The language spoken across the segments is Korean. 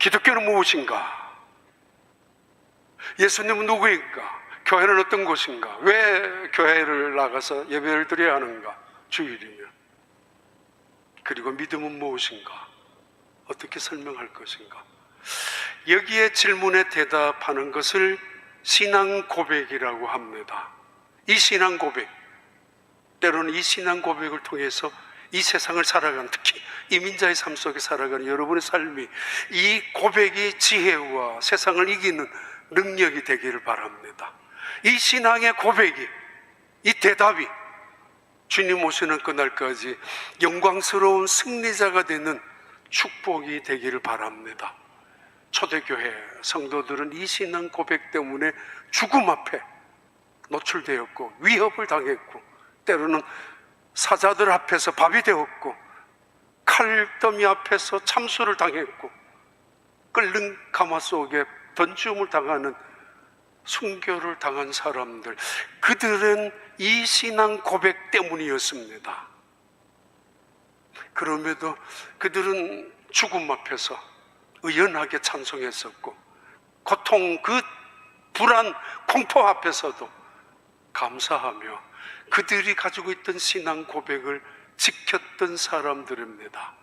기독교는 무엇인가? 예수님은 누구인가? 교회는 어떤 곳인가? 왜 교회를 나가서 예배를 드려야 하는가? 주일이면. 그리고 믿음은 무엇인가? 어떻게 설명할 것인가? 여기에 질문에 대답하는 것을 신앙 고백이라고 합니다. 이 신앙 고백, 때로는 이 신앙 고백을 통해서 이 세상을 살아가는, 특히 이민자의 삶 속에 살아가는 여러분의 삶이 이 고백이 지혜와 세상을 이기는 능력이 되기를 바랍니다. 이 신앙의 고백이, 이 대답이 주님 오시는 그날까지 영광스러운 승리자가 되는 축복이 되기를 바랍니다. 초대교회 성도들은 이 신앙 고백 때문에 죽음 앞에 노출되었고 위협을 당했고, 때로는 사자들 앞에서 밥이 되었고, 칼더미 앞에서 참수를 당했고, 끓는 가마 속에 던지움을 당하는, 순교를 당한 사람들, 그들은 이 신앙 고백 때문이었습니다. 그럼에도 그들은 죽음 앞에서 의연하게 찬송했었고, 고통, 그 불안, 공포 앞에서도 감사하며 그들이 가지고 있던 신앙 고백을 지켰던 사람들입니다.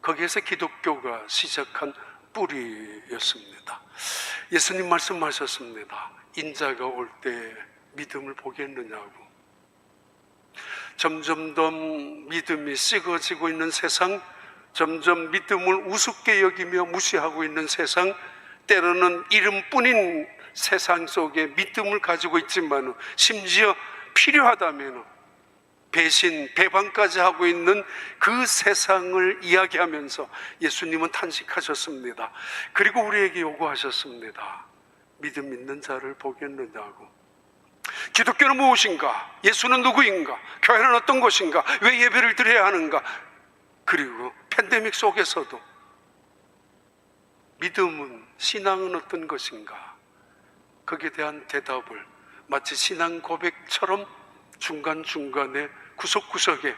거기에서 기독교가 시작한 뿌리였습니다. 예수님 말씀하셨습니다. 인자가 올 때 믿음을 보겠느냐고. 점점 더 믿음이 식어지고 있는 세상, 점점 믿음을 우습게 여기며 무시하고 있는 세상, 때로는 이름뿐인 세상 속에 믿음을 가지고 있지만 심지어 필요하다면 배신, 배반까지 하고 있는 그 세상을 이야기하면서 예수님은 탄식하셨습니다. 그리고 우리에게 요구하셨습니다. 믿음 있는 자를 보겠느냐고. 기독교는 무엇인가? 예수는 누구인가? 교회는 어떤 곳인가? 왜 예배를 드려야 하는가? 그리고 팬데믹 속에서도 믿음은, 신앙은 어떤 것인가? 거기에 대한 대답을 마치 신앙 고백처럼 중간중간에 구석구석에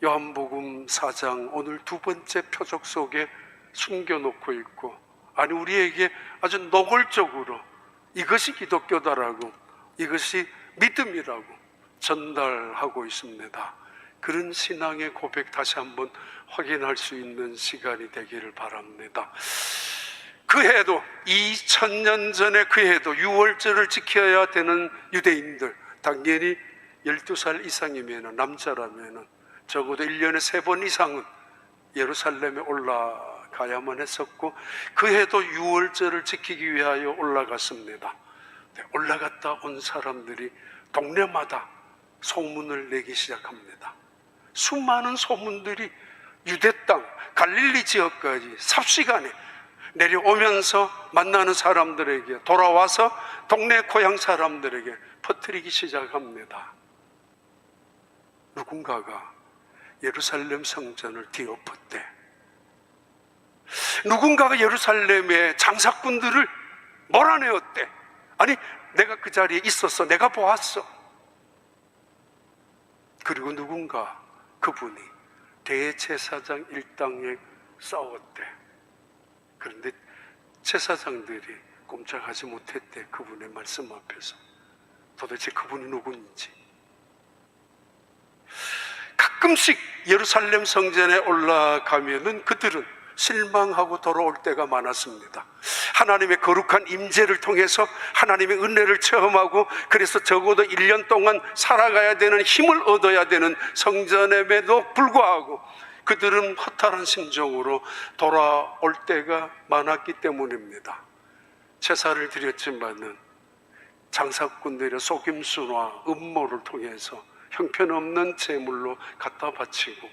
요한복음 4장 오늘 두 번째 표적 속에 숨겨놓고 있고, 아니 우리에게 아주 노골적으로 이것이 기독교다라고, 이것이 믿음이라고 전달하고 있습니다. 그런 신앙의 고백 다시 한번 확인할 수 있는 시간이 되기를 바랍니다. 그 해도 2000년 전에 그 해도 유월절을 지켜야 되는 유대인들, 당연히 12살 이상이면, 남자라면 적어도 1년에 3번 이상은 예루살렘에 올라가야만 했었고, 그 해도 유월절을 지키기 위하여 올라갔습니다. 올라갔다 온 사람들이 동네마다 소문을 내기 시작합니다. 수많은 소문들이 유대 땅, 갈릴리 지역까지 삽시간에 내려오면서 만나는 사람들에게, 돌아와서 동네 고향 사람들에게 퍼뜨리기 시작합니다. 누군가가 예루살렘 성전을 뒤엎었대. 누군가가 예루살렘의 장사꾼들을 몰아내었대. 아니, 내가 그 자리에 있었어. 내가 보았어. 그리고 누군가, 그분이 대제사장 일당에 싸웠대. 그런데 제사장들이 꼼짝하지 못했대. 그분의 말씀 앞에서. 도대체 그분이 누구인지. 가끔씩 예루살렘 성전에 올라가면은 그들은 실망하고 돌아올 때가 많았습니다. 하나님의 거룩한 임재를 통해서 하나님의 은혜를 체험하고, 그래서 적어도 1년 동안 살아가야 되는, 힘을 얻어야 되는 성전임에도 불구하고 그들은 허탈한 심정으로 돌아올 때가 많았기 때문입니다. 제사를 드렸지만은 장사꾼들의 속임수나 음모를 통해서 형편없는 제물로 갖다 바치고,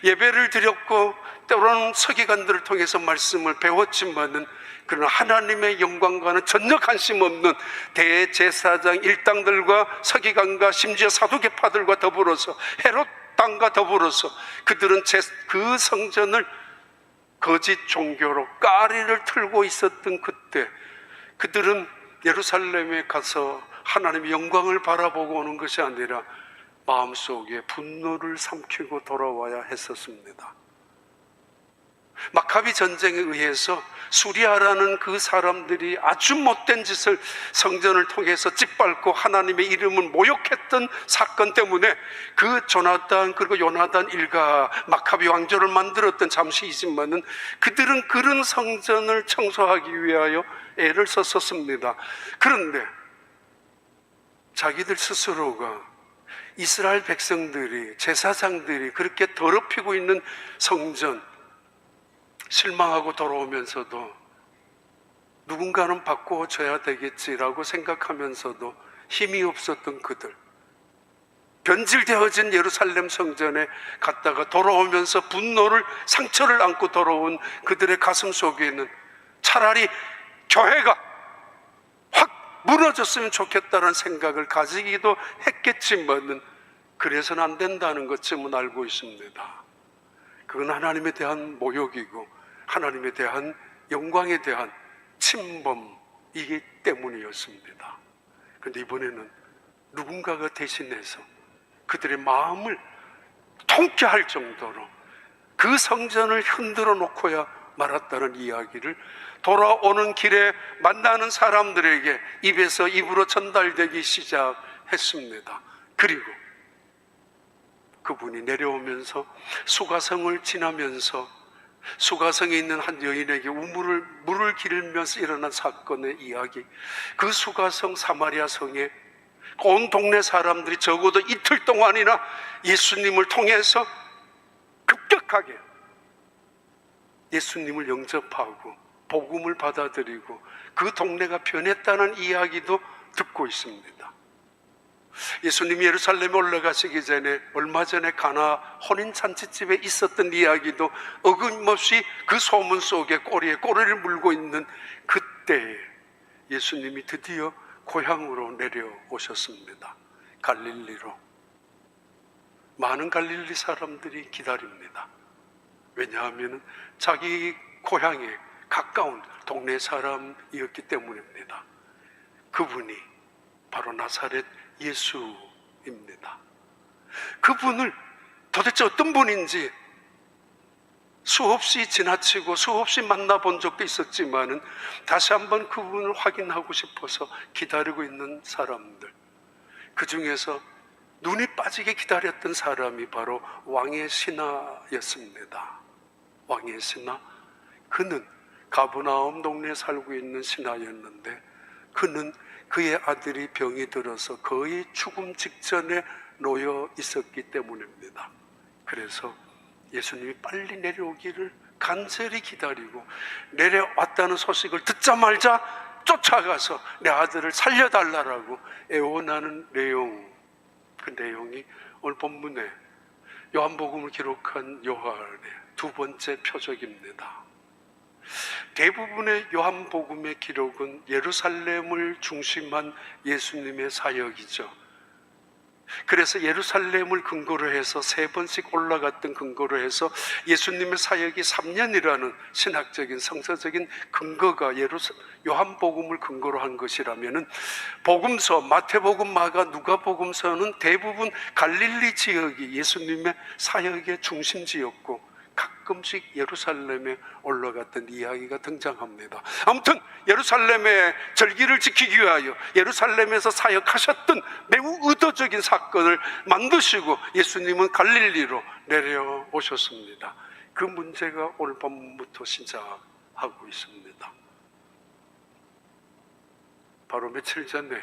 예배를 드렸고 때로는 서기관들을 통해서 말씀을 배웠지만은, 그러나 하나님의 영광과는 전혀 관심 없는 대제사장 일당들과 서기관과 심지어 사두개파들과 더불어서, 헤롯 땅과 더불어서 그들은 그 성전을 거짓 종교로 까리를 틀고 있었던 그때, 그들은 예루살렘에 가서 하나님의 영광을 바라보고 오는 것이 아니라 마음속에 분노를 삼키고 돌아와야 했었습니다. 마카비 전쟁에 의해서 수리아라는 그 사람들이 아주 못된 짓을 성전을 통해서 짓밟고 하나님의 이름을 모욕했던 사건 때문에 그 조나단 그리고 요나단 일가 마카비 왕조를 만들었던 잠시이지만은 그들은 그런 성전을 청소하기 위하여 애를 썼었습니다. 그런데 자기들 스스로가 이스라엘 백성들이, 제사장들이 그렇게 더럽히고 있는 성전 실망하고 돌아오면서도 누군가는 바꿔줘야 되겠지라고 생각하면서도 힘이 없었던 그들, 변질되어진 예루살렘 성전에 갔다가 돌아오면서 분노를, 상처를 안고 돌아온 그들의 가슴 속에는 차라리 교회가 확 무너졌으면 좋겠다는 생각을 가지기도 했겠지만은 그래서는 안 된다는 것쯤은 알고 있습니다. 그건 하나님에 대한 모욕이고 하나님에 대한 영광에 대한 침범이기 때문이었습니다. 그런데 이번에는 누군가가 대신해서 그들의 마음을 통쾌할 정도로 그 성전을 흔들어 놓고야 말았다는 이야기를 돌아오는 길에 만나는 사람들에게 입에서 입으로 전달되기 시작했습니다. 그리고 그분이 내려오면서 수가성을 지나면서 수가성에 있는 한 여인에게 물을 기르면서 일어난 사건의 이야기, 그 수가성 사마리아 성에 온 동네 사람들이 적어도 이틀 동안이나 예수님을 통해서 급격하게 예수님을 영접하고 복음을 받아들이고 그 동네가 변했다는 이야기도 듣고 있습니다. 예수님이 예루살렘에 올라가시기 전에 얼마 전에 가나 혼인잔치집에 있었던 이야기도 어김없이 그 소문 속에 꼬리에 꼬리를 물고 있는 그때에 예수님이 드디어 고향으로 내려오셨습니다. 갈릴리로. 많은 갈릴리 사람들이 기다립니다. 왜냐하면 자기 고향에 가까운 동네 사람이었기 때문입니다. 그분이 바로 나사렛 예수입니다. 그분을 도대체 어떤 분인지 수없이 지나치고 수없이 만나본 적도 있었지만은 다시 한번 그분을 확인하고 싶어서 기다리고 있는 사람들, 그 중에서 눈이 빠지게 기다렸던 사람이 바로 왕의 신하였습니다. 왕의 신하, 그는 가브나움 동네에 살고 있는 신하였는데 그는 그의 아들이 병이 들어서 거의 죽음 직전에 놓여 있었기 때문입니다. 그래서 예수님이 빨리 내려오기를 간절히 기다리고 내려왔다는 소식을 듣자마자 쫓아가서 내 아들을 살려달라고 애원하는 내용, 그 내용이 오늘 본문에 요한복음을 기록한 요한의 두 번째 표적입니다. 대부분의 요한복음의 기록은 예루살렘을 중심한 예수님의 사역이죠. 그래서 예루살렘을 근거로 해서 세 번씩 올라갔던 근거로 해서 예수님의 사역이 3년이라는 신학적인 성서적인 근거가 요한복음을 근거로 한 것이라면은 복음서, 마태복음, 마가, 누가복음서는 대부분 갈릴리 지역이 예수님의 사역의 중심지였고 가끔씩 예루살렘에 올라갔던 이야기가 등장합니다. 아무튼 예루살렘의 절기를 지키기 위하여 예루살렘에서 사역하셨던 매우 의도적인 사건을 만드시고 예수님은 갈릴리로 내려오셨습니다. 그 문제가 오늘 밤부터 시작하고 있습니다. 바로 몇 주 전에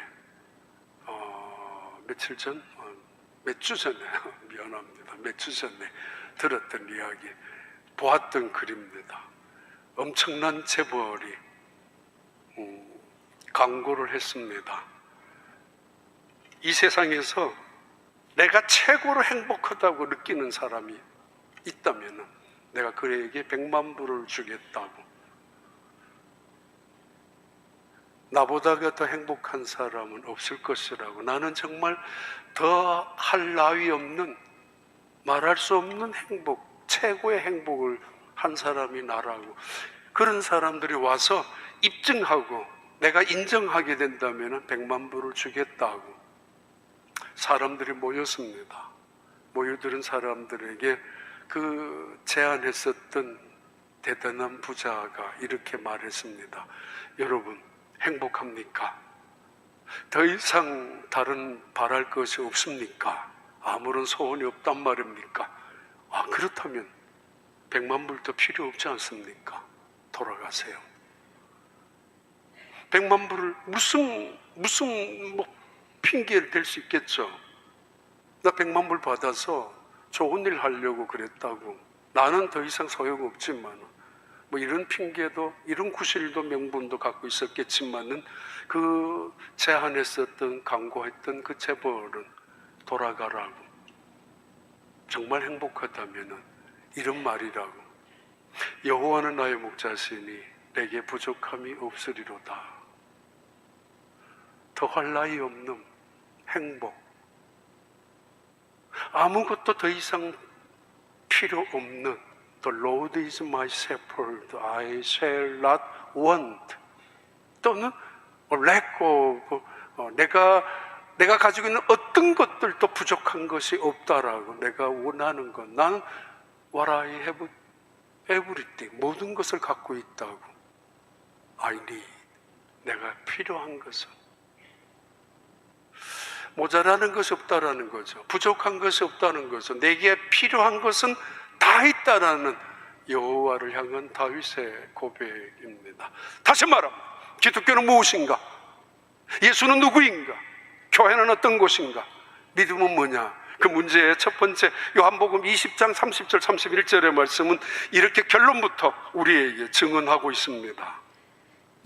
미안합니다. 몇 주 전에 들었던 이야기, 보았던 글입니다. 엄청난 재벌이 광고를 했습니다. 이 세상에서 내가 최고로 행복하다고 느끼는 사람이 있다면 내가 그에게 100만 불을 주겠다고. 나보다가 더 행복한 사람은 없을 것이라고. 나는 정말 더 할 나위 없는, 말할 수 없는 행복, 최고의 행복을 한 사람이 나라고. 그런 사람들이 와서 입증하고 내가 인정하게 된다면 100만 불을 주겠다고 사람들이 모였습니다. 모여들은 사람들에게 그 제안했었던 대단한 부자가 이렇게 말했습니다. 여러분, 행복합니까? 더 이상 다른 바랄 것이 없습니까? 아무런 소원이 없단 말입니까? 그렇다면 100만 불도 필요 없지 않습니까? 돌아가세요. 100만 불을 무슨 핑계를 댈 수 있겠죠. 나 100만 불 받아서 좋은 일 하려고 그랬다고. 나는 더 이상 소용없지만 이런 핑계도, 이런 구실도 명분도 갖고 있었겠지만은 그 제안했었던, 강구했던 그 재벌은 돌아가라고. 정말 행복하다면은 이런 말이라고. 여호와는 나의 목자시니 내게 부족함이 없으리로다. 더할 나위 없는 행복, 아무것도 더 이상 필요 없는 The Lord is my shepherd, I shall not want. 또는 lack of, 내가 가지고 있는 어떤 것들도 부족한 것이 없다라고. 내가 원하는 것, 나는 what I have everything, 모든 것을 갖고 있다고. I need, 내가 필요한 것은, 모자라는 것이 없다라는 거죠. 부족한 것이 없다는 거죠. 내게 필요한 것은 다 있다라는 여호와를 향한 다윗의 고백입니다. 다시 말하면 기독교는 무엇인가? 예수는 누구인가? 교회는 어떤 곳인가? 믿음은 뭐냐? 그 문제의 첫 번째 요한복음 20장 30절 31절의 말씀은 이렇게 결론부터 우리에게 증언하고 있습니다.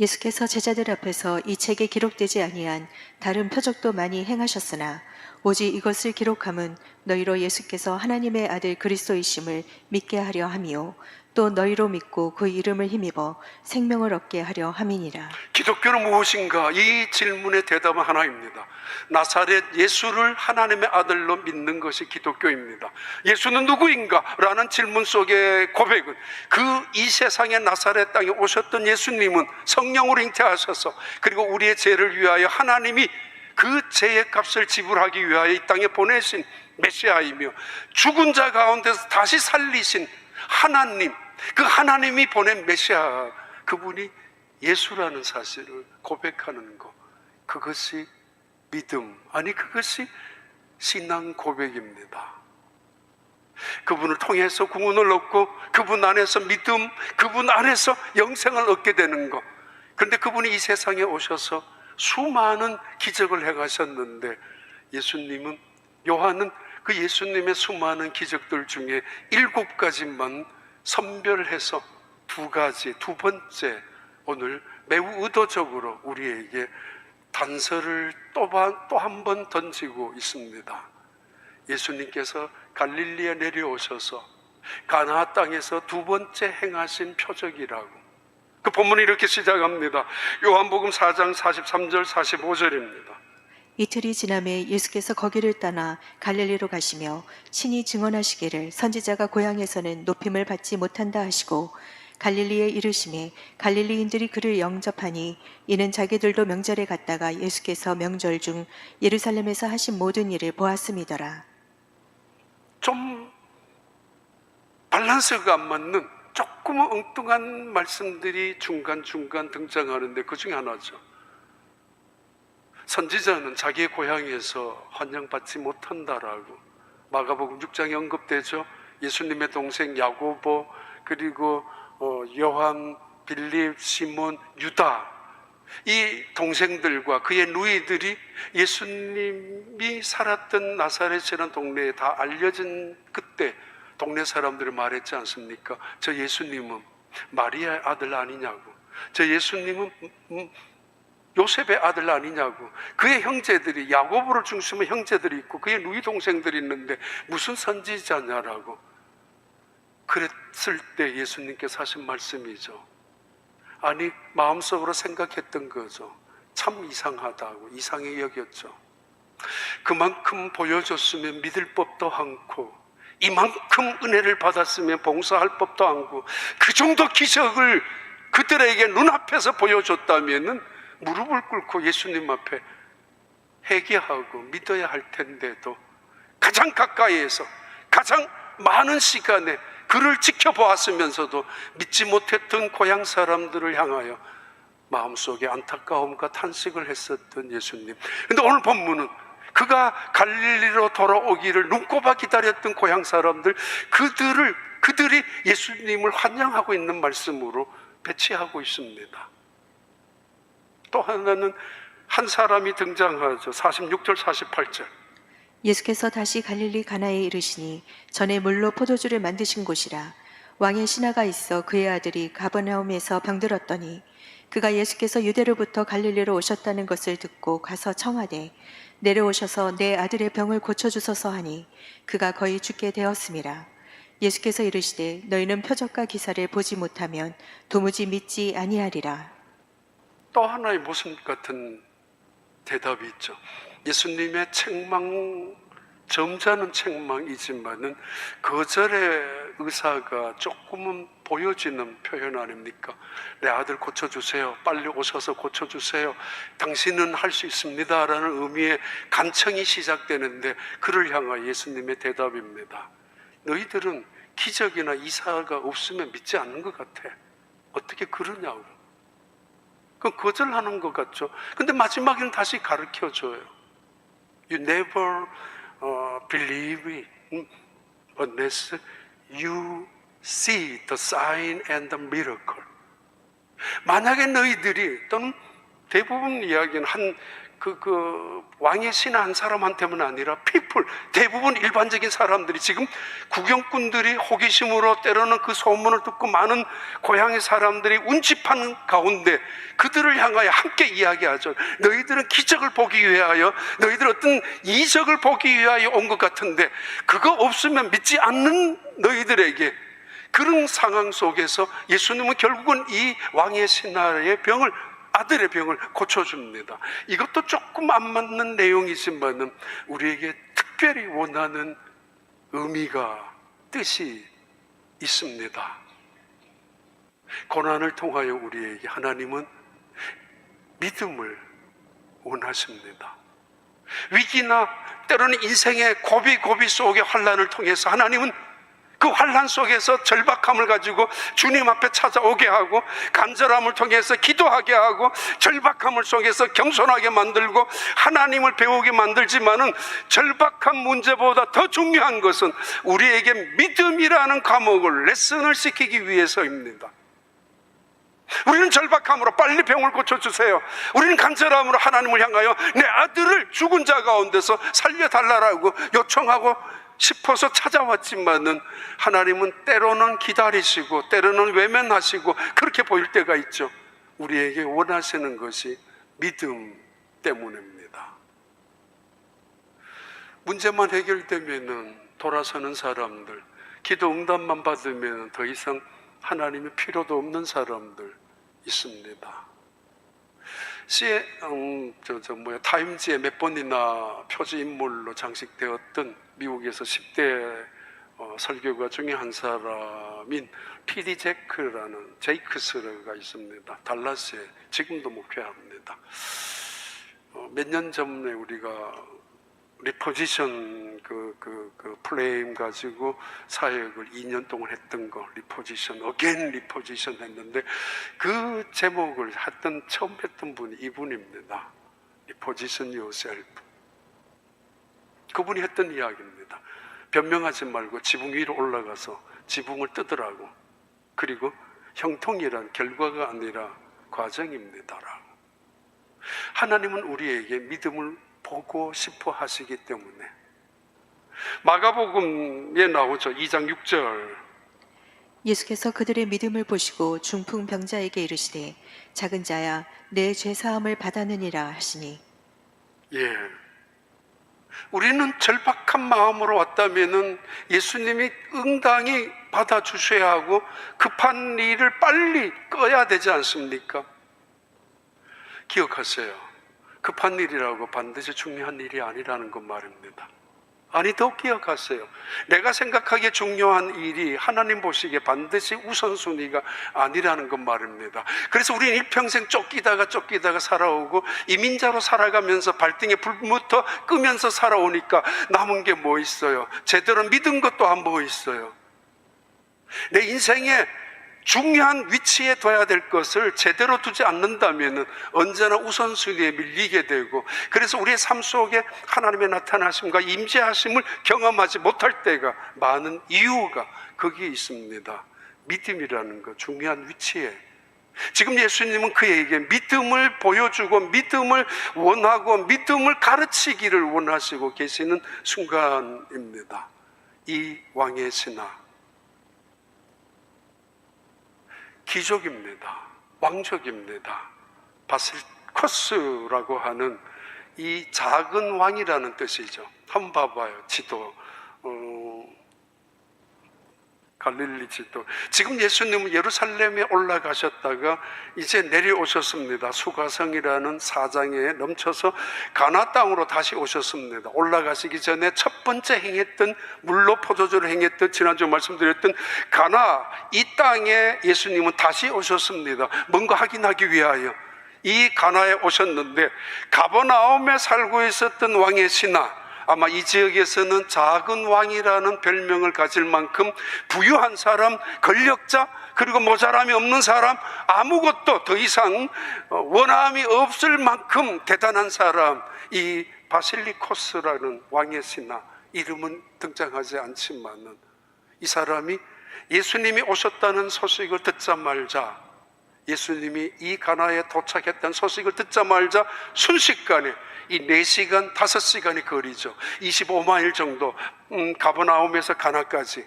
예수께서 제자들 앞에서 이 책에 기록되지 아니한 다른 표적도 많이 행하셨으나 오직 이것을 기록함은 너희로 예수께서 하나님의 아들 그리스도이심을 믿게 하려 함이요 또 너희로 믿고 그 이름을 힘입어 생명을 얻게 하려 함이니라. 기독교는 무엇인가? 이 질문의 대답은 하나입니다. 나사렛 예수를 하나님의 아들로 믿는 것이 기독교입니다. 예수는 누구인가? 라는 질문 속의 고백은 이 세상의 나사렛 땅에 오셨던 예수님은 성령으로 잉태하셔서 그리고 우리의 죄를 위하여 하나님이 그 죄의 값을 지불하기 위하여 이 땅에 보내신 메시아이며 죽은 자 가운데서 다시 살리신 하나님, 그 하나님이 보낸 메시아, 그분이 예수라는 사실을 고백하는 것, 그것이 믿음, 아니 그것이 신앙 고백입니다. 그분을 통해서 구원을 얻고 그분 안에서 믿음, 그분 안에서 영생을 얻게 되는 것. 그런데 그분이 이 세상에 오셔서 수많은 기적을 행하셨는데 요한은 그 예수님의 수많은 기적들 중에 7가지만 선별해서 두 번째 오늘 매우 의도적으로 우리에게 단서를 또 한 번 던지고 있습니다. 예수님께서 갈릴리에 내려오셔서 가나안 땅에서 2번째 행하신 표적이라고. 그 본문이 이렇게 시작합니다. 요한복음 4장 43절 45절입니다. 이틀이 지남에 예수께서 거기를 떠나 갈릴리로 가시며 친히 증언하시기를 선지자가 고향에서는 높임을 받지 못한다 하시고 갈릴리에 이르심에 갈릴리인들이 그를 영접하니 이는 자기들도 명절에 갔다가 예수께서 명절 중 예루살렘에서 하신 모든 일을 보았음이더라. 좀 밸런스가 안 맞는 조금 엉뚱한 말씀들이 중간중간 등장하는데 그 중에 하나죠. 선지자는 자기의 고향에서 환영받지 못한다라고 마가복음 6장에 언급되죠. 예수님의 동생 야고보, 그리고 요한, 빌립, 시몬, 유다, 이 동생들과 그의 누이들이 예수님이 살았던 나사렛이라는 동네에 다 알려진 그때 동네 사람들이 말했지 않습니까? 저 예수님은 마리아의 아들 아니냐고, 저 예수님은 요셉의 아들 아니냐고. 그의 형제들이, 야고보를 중심으로 형제들이 있고 그의 누이 동생들이 있는데 무슨 선지자냐라고. 그랬을 때 예수님께서 하신 말씀이죠. 아니, 마음속으로 생각했던 거죠. 참 이상하다고, 이상히 여겼죠. 그만큼 보여줬으면 믿을 법도 않고, 이만큼 은혜를 받았으면 봉사할 법도 않고, 그 정도 기적을 그들에게 눈앞에서 보여줬다면은 무릎을 꿇고 예수님 앞에 회개하고 믿어야 할 텐데도 가장 가까이에서 가장 많은 시간에 그를 지켜보았으면서도 믿지 못했던 고향 사람들을 향하여 마음속에 안타까움과 탄식을 했었던 예수님. 근데 오늘 본문은 그가 갈릴리로 돌아오기를 눈꼽아 기다렸던 고향 사람들, 그들이 예수님을 환영하고 있는 말씀으로 배치하고 있습니다. 또 하나는 한 사람이 등장하죠. 46절 48절. 예수께서 다시 갈릴리 가나에 이르시니 전에 물로 포도주를 만드신 곳이라. 왕의 신하가 있어 그의 아들이 가버나움에서 병들었더니 그가 예수께서 유대로부터 갈릴리로 오셨다는 것을 듣고 가서 청하되 내려오셔서 내 아들의 병을 고쳐주소서 하니 그가 거의 죽게 되었음이라. 예수께서 이르시되 너희는 표적과 기사를 보지 못하면 도무지 믿지 아니하리라. 또 하나의 모습 같은 대답이 있죠. 예수님의 책망, 점잖은 책망이지만은 거절의 의사가 조금은 보여지는 표현 아닙니까? 내 아들 고쳐주세요. 빨리 오셔서 고쳐주세요. 당신은 할 수 있습니다. 라는 의미의 간청이 시작되는데 그를 향한 예수님의 대답입니다. 너희들은 기적이나 이사가 없으면 믿지 않는 것 같아. 어떻게 그러냐고. 그건 거절하는 것 같죠. 근데 마지막에는 다시 가르쳐줘요. You never believe it unless you see the sign and the miracle. 만약에 너희들이, 또는 대부분 이야기는 왕의 신하 한 사람한테만 아니라 people, 대부분 일반적인 사람들이, 지금 구경꾼들이 호기심으로 때로는 그 소문을 듣고 많은 고향의 사람들이 운집하는 가운데 그들을 향하여 함께 이야기하죠. 너희들은 기적을 보기 위하여, 너희들 어떤 이적을 보기 위하여 온 것 같은데 그거 없으면 믿지 않는 너희들에게, 그런 상황 속에서 예수님은 결국은 이 왕의 신하의 병을, 아들의 병을 고쳐줍니다. 이것도 조금 안 맞는 내용이지만 우리에게 특별히 원하는 의미가, 뜻이 있습니다. 고난을 통하여 우리에게 하나님은 믿음을 원하십니다. 위기나 때로는 인생의 고비 속의 환난을 통해서 하나님은 그 환난 속에서 절박함을 가지고 주님 앞에 찾아오게 하고, 간절함을 통해서 기도하게 하고, 절박함을 속에서 겸손하게 만들고 하나님을 배우게 만들지만은, 절박한 문제보다 더 중요한 것은 우리에게 믿음이라는 과목을, 레슨을 시키기 위해서입니다. 우리는 절박함으로 빨리 병을 고쳐주세요. 우리는 간절함으로 하나님을 향하여 내 아들을 죽은 자 가운데서 살려달라고 요청하고 싶어서 찾아왔지만은, 하나님은 때로는 기다리시고 때로는 외면하시고 그렇게 보일 때가 있죠. 우리에게 원하시는 것이 믿음 때문입니다. 문제만 해결되면은 돌아서는 사람들, 기도 응답만 받으면 더 이상 하나님이 필요도 없는 사람들 있습니다. 타임지에 몇 번이나 표지 인물로 장식되었던 미국에서 10대 설교가 중에 한 사람인 T.D. 제이크스가 있습니다. 달라스에 지금도 목회합니다. 몇 년 전에 우리가 리포지션 플레임 가지고 사역을 2년 동안 했던 거, 리포지션 했는데 그 제목을 처음 했던 분이 이분입니다. 리포지션 yourself. 그분이 했던 이야기입니다. 변명하지 말고 지붕 위로 올라가서 지붕을 뜯으라고. 그리고 형통이란 결과가 아니라 과정입니다라고. 하나님은 우리에게 믿음을 보고 싶어 하시기 때문에, 마가복음에 나오죠. 2장 6절. 예수께서 그들의 믿음을 보시고 중풍병자에게 이르시되 작은 자야 내 죄사함을 받았느니라 하시니. 예, 우리는 절박한 마음으로 왔다면은 예수님이 응당히 받아주셔야 하고 급한 일을 빨리 꺼야 되지 않습니까? 기억하세요. 급한 일이라고 반드시 중요한 일이 아니라는 것 말입니다. 아니, 더 기억하세요. 내가 생각하기에 중요한 일이 하나님 보시기에 반드시 우선순위가 아니라는 것 말입니다. 그래서 우리는 일평생 쫓기다가 살아오고 이민자로 살아가면서 발등에 불부터 끄면서 살아오니까 남은 게 뭐 있어요? 제대로 믿은 것도 안 뭐 있어요? 내 인생에 중요한 위치에 둬야 될 것을 제대로 두지 않는다면 언제나 우선순위에 밀리게 되고, 그래서 우리의 삶 속에 하나님의 나타나심과 임재하심을 경험하지 못할 때가 많은 이유가 거기에 있습니다. 믿음이라는 것, 중요한 위치에. 지금 예수님은 그에게 믿음을 보여주고 믿음을 원하고 믿음을 가르치기를 원하시고 계시는 순간입니다. 이 왕의 신하, 기적입니다. 왕족입니다. 바실코스라고 하는 이 작은 왕이라는 뜻이죠. 한번 봐봐요. 지도, 갈릴리 지도. 지금 예수님은 예루살렘에 올라가셨다가 이제 내려오셨습니다. 수가성이라는 사장에 넘쳐서 가나 땅으로 다시 오셨습니다. 올라가시기 전에 첫 번째 행했던, 물로 포도주를 행했던, 지난주 말씀드렸던 가나, 이 땅에 예수님은 다시 오셨습니다. 뭔가 확인하기 위하여 이 가나에 오셨는데, 가버나움에 살고 있었던 왕의 신하, 아마 이 지역에서는 작은 왕이라는 별명을 가질 만큼 부유한 사람, 권력자, 그리고 모자람이 없는 사람, 아무것도 더 이상 원함이 없을 만큼 대단한 사람, 이 바실리코스라는 왕의 신하, 이름은 등장하지 않지만은 이 사람이 예수님이 오셨다는 소식을 듣자마자, 예수님이 이 가나에 도착했다는 소식을 듣자마자 순식간에 이 4시간, 5시간의 거리죠. 25마일 정도, 가버나움에서 가나까지.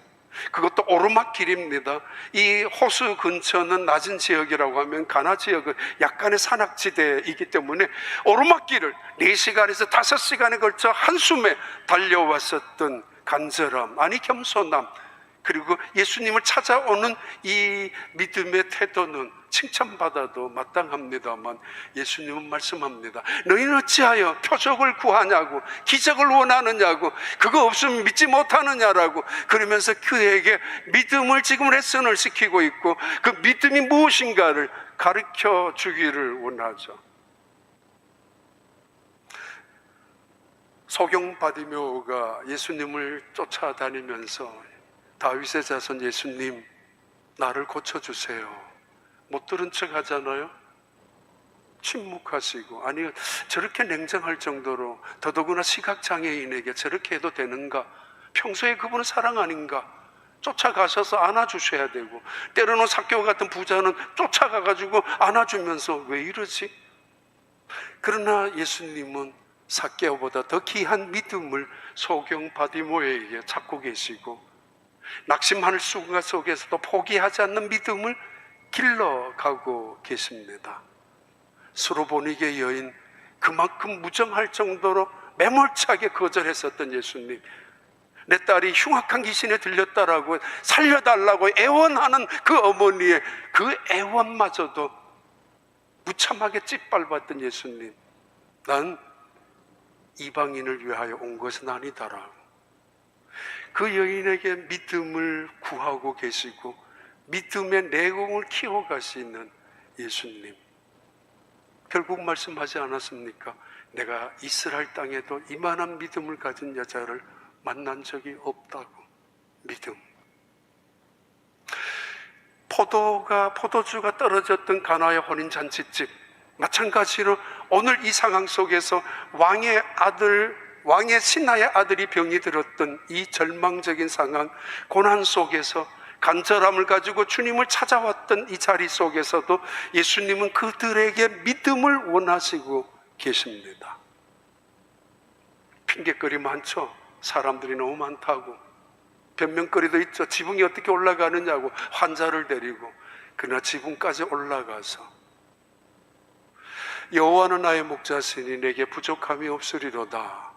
그것도 오르막길입니다. 이 호수 근처는 낮은 지역이라고 하면 가나 지역은 약간의 산악지대이기 때문에 오르막길을 4시간에서 5시간에 걸쳐 한숨에 달려왔었던 간절함, 아니 겸손함, 그리고 예수님을 찾아오는 이 믿음의 태도는 칭찬받아도 마땅합니다만, 예수님은 말씀합니다. 너희는 어찌하여 표적을 구하냐고, 기적을 원하느냐고, 그거 없으면 믿지 못하느냐라고, 그러면서 그에게 믿음을 지금 레슨을 시키고 있고, 그 믿음이 무엇인가를 가르쳐 주기를 원하죠. 소경 바디메오가 예수님을 쫓아다니면서 다윗의 자손 예수님, 나를 고쳐주세요, 못 들은 척 하잖아요. 침묵하시고, 아니 저렇게 냉정할 정도로, 더더구나 시각장애인에게 저렇게 해도 되는가, 평소에 그분은 사랑 아닌가, 쫓아가셔서 안아주셔야 되고, 때로는 삭개오 같은 부자는 쫓아가가지고 안아주면서 왜 이러지? 그러나 예수님은 삭개오보다 더 귀한 믿음을 소경 바디모에게 찾고 계시고, 낙심하는 순간 속에서도 포기하지 않는 믿음을 길러가고 계십니다. 수로보니게 여인, 그만큼 무정할 정도로 매몰차게 거절했었던 예수님, 내 딸이 흉악한 귀신에 들렸다라고 살려달라고 애원하는 그 어머니의 그 애원마저도 무참하게 짓밟았던 예수님, 난 이방인을 위하여 온 것은 아니다라고 그 여인에게 믿음을 구하고 계시고 믿음의 내공을 키워가시는 예수님, 결국 말씀하지 않았습니까? 내가 이스라엘 땅에도 이만한 믿음을 가진 여자를 만난 적이 없다고. 믿음. 포도주가 떨어졌던 가나의 혼인잔치집, 마찬가지로 오늘 이 상황 속에서 왕의 신하의 아들이 병이 들었던 이 절망적인 상황, 고난 속에서 간절함을 가지고 주님을 찾아왔던 이 자리 속에서도 예수님은 그들에게 믿음을 원하시고 계십니다. 핑계거리 많죠. 사람들이 너무 많다고. 변명거리도 있죠. 지붕이 어떻게 올라가느냐고, 환자를 데리고. 그러나 지붕까지 올라가서 여호와는 나의 목자시니 내게 부족함이 없으리로다.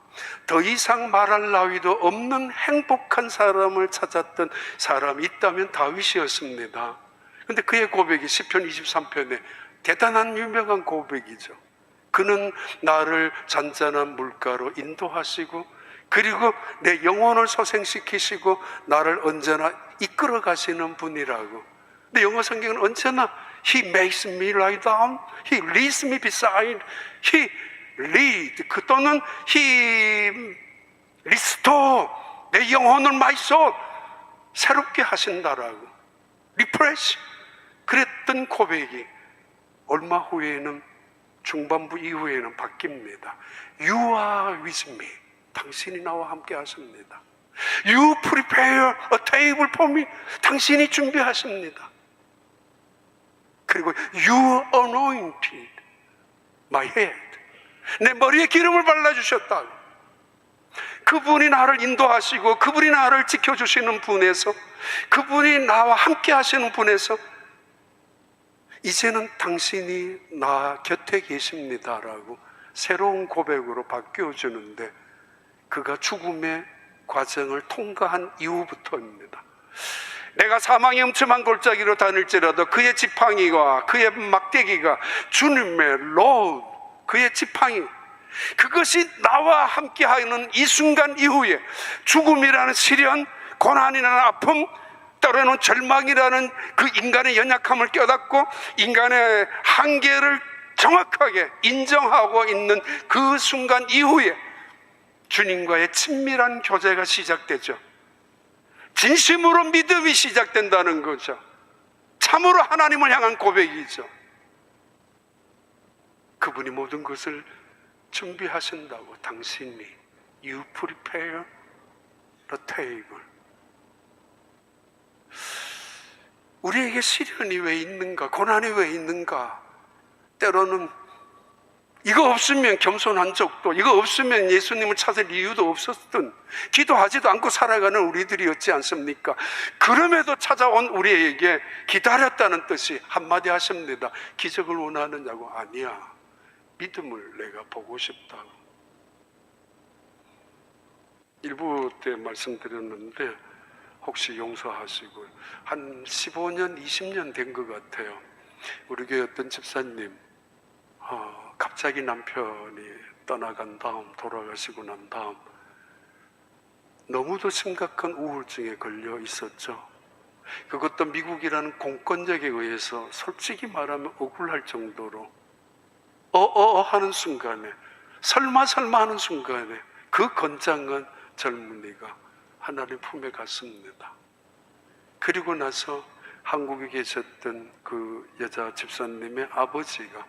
더 이상 말할 나위도 없는 행복한 사람을 찾았던 사람이 있다면 다윗이었습니다. 그런데 그의 고백이 시편 23편에 대단한 유명한 고백이죠. 그는 나를 잔잔한 물가로 인도하시고 그리고 내 영혼을 소생시키시고 나를 언제나 이끌어 가시는 분이라고. 근데 영어 성경은 언제나 He makes me lie down, He leads me beside, He lead, 그 또는 He restore, 내 영혼을 my soul 새롭게 하신다라고. 리프레시. 그랬던 고백이 얼마 후에는 중반부 이후에는 바뀝니다. You are with me. 당신이 나와 함께 하십니다. You prepare a table for me. 당신이 준비하십니다. 그리고 You anointed my head. 내 머리에 기름을 발라주셨다. 그분이 나를 인도하시고 그분이 나를 지켜주시는 분에서, 그분이 나와 함께 하시는 분에서 이제는 당신이 나 곁에 계십니다라고 새로운 고백으로 바뀌어주는데, 그가 죽음의 과정을 통과한 이후부터입니다. 내가 사망의 음침한 골짜기로 다닐지라도 그의 지팡이와 그의 막대기가, 주님의 로드, 그의 지팡이, 그것이 나와 함께하는 이 순간 이후에 죽음이라는 시련, 고난이라는 아픔, 때로는 절망이라는 그 인간의 연약함을 깨닫고 인간의 한계를 정확하게 인정하고 있는 그 순간 이후에 주님과의 친밀한 교제가 시작되죠. 진심으로 믿음이 시작된다는 거죠. 참으로 하나님을 향한 고백이죠. 그분이 모든 것을 준비하신다고. 당신이 You prepare the table. 우리에게 시련이 왜 있는가, 고난이 왜 있는가? 때로는 이거 없으면 겸손한 적도, 이거 없으면 예수님을 찾을 이유도 없었던, 기도하지도 않고 살아가는 우리들이었지 않습니까? 그럼에도 찾아온 우리에게 기다렸다는 뜻이 한마디 하십니다. 기적을 원하느냐고. 아니야, 믿음을 내가 보고 싶다고. 일부 때 말씀드렸는데 혹시 용서하시고, 한 15년, 20년 된 것 같아요. 우리 교회 어떤 집사님, 갑자기 남편이 떠나간 다음, 돌아가시고 난 다음 너무도 심각한 우울증에 걸려 있었죠. 그것도 미국이라는 공권력에 의해서 솔직히 말하면 억울할 정도로 하는 순간에, 설마 하는 순간에 그 건장한 젊은이가 하나님 품에 갔습니다. 그리고 나서 한국에 계셨던 그 여자 집사님의 아버지가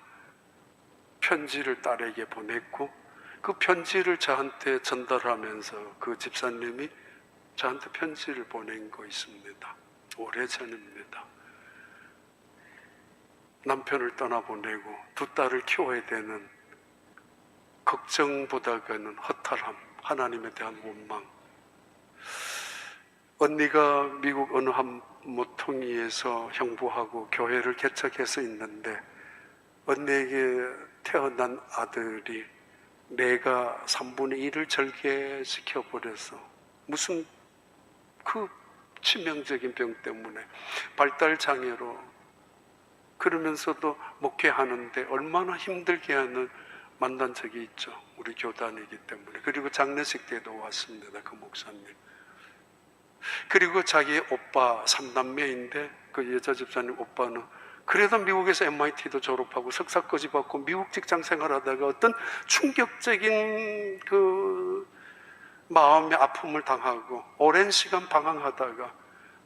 편지를 딸에게 보냈고, 그 편지를 저한테 전달하면서 그 집사님이 저한테 편지를 보낸 거 있습니다. 오래전입니다. 남편을 떠나보내고 두 딸을 키워야 되는 걱정보다는 허탈함, 하나님에 대한 원망. 언니가 미국 어느 한 모퉁이에서 형부하고 교회를 개척해서 있는데, 언니에게 태어난 아들이 내가 3분의 1을 절개시켜버려서 무슨 그 치명적인 병 때문에 발달장애로, 그러면서도 목회하는데 얼마나 힘들게 하는 만난 적이 있죠. 우리 교단이기 때문에. 그리고 장례식 때도 왔습니다, 그 목사님. 그리고 자기 오빠 3남매인데 그 여자 집사님 오빠는 그래도 미국에서 MIT도 졸업하고 석사까지 받고 미국 직장 생활하다가 어떤 충격적인 그 마음의 아픔을 당하고 오랜 시간 방황하다가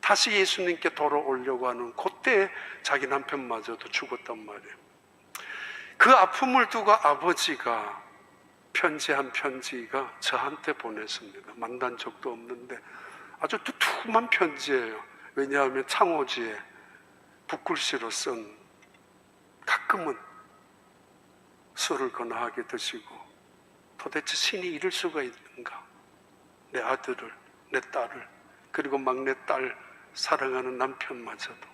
다시 예수님께 돌아오려고 하는 그때 자기 남편마저도 죽었단 말이에요. 그 아픔을 두고 아버지가 편지 한 편지가 저한테 보냈습니다. 만난 적도 없는데 아주 두툼한 편지예요. 왜냐하면 창호지에 붓글씨로 쓴, 가끔은 술을 거나하게 드시고 도대체 신이 이럴 수가 있는가, 내 아들을, 내 딸을, 그리고 막내딸 사랑하는 남편마저도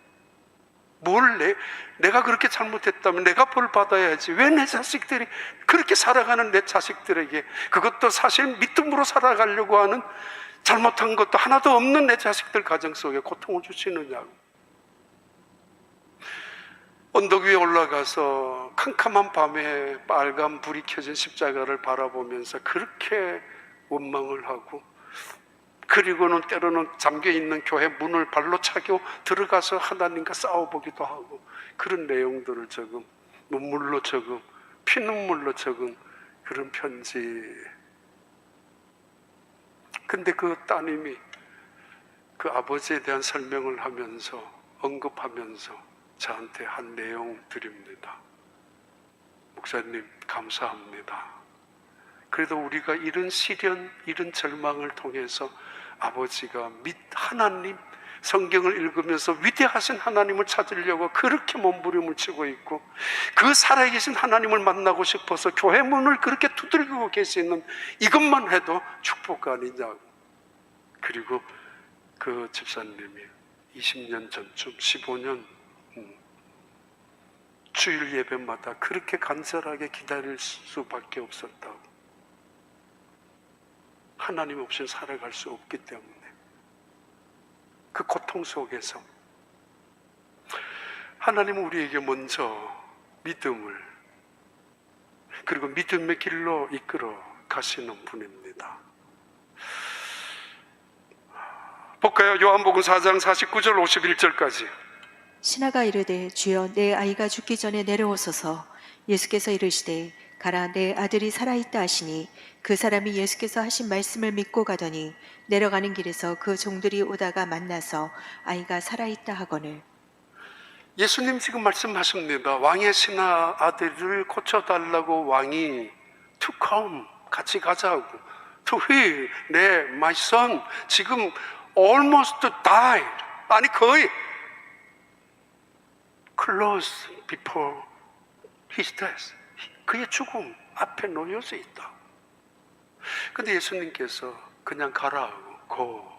내가 그렇게 잘못했다면 내가 벌 받아야지, 왜 내 자식들이 그렇게 살아가는 내 자식들에게, 그것도 사실 믿음으로 살아가려고 하는, 잘못한 것도 하나도 없는 내 자식들 가정 속에 고통을 주시느냐고. 언덕 위에 올라가서 캄캄한 밤에 빨간 불이 켜진 십자가를 바라보면서 그렇게 원망을 하고, 그리고는 때로는 잠겨있는 교회 문을 발로 차고 들어가서 하나님과 싸워보기도 하고, 그런 내용들을 적은, 눈물로 적은, 피눈물로 적은 그런 편지. 근데 그 따님이 그 아버지에 대한 설명을 하면서 언급하면서 저한테 한 내용 드립니다. 목사님 감사합니다. 그래도 우리가 이런 시련, 이런 절망을 통해서 아버지가 하나님, 성경을 읽으면서 위대하신 하나님을 찾으려고 그렇게 몸부림을 치고 있고, 그 살아계신 하나님을 만나고 싶어서 교회 문을 그렇게 두들기고 계시는 이것만 해도 축복 아니냐고. 그리고 그 집사님이 20년 전쯤, 15년 주일 예배마다 그렇게 간절하게 기다릴 수밖에 없었다고. 하나님 없이는 살아갈 수 없기 때문에 그 고통 속에서 하나님은 우리에게 먼저 믿음을, 그리고 믿음의 길로 이끌어 가시는 분입니다. 볼까요? 요한복음 4장 49절 51절까지. 신하가 이르되 주여 내 아이가 죽기 전에 내려오소서. 예수께서 이르시되 가라 내 아들이 살아있다 하시니 그 사람이 예수께서 하신 말씀을 믿고 가더니 내려가는 길에서 그 종들이 오다가 만나서 아이가 살아있다 하거늘. 예수님 지금 말씀하십니다. 왕의 신하 아들을 고쳐달라고 왕이 to come, 같이 가자고. to heal, my son 지금 almost died, 아니 거의 close before his death, 그의 죽음 앞에 놓여져 있다. 근데 예수님께서 그냥 가라고 고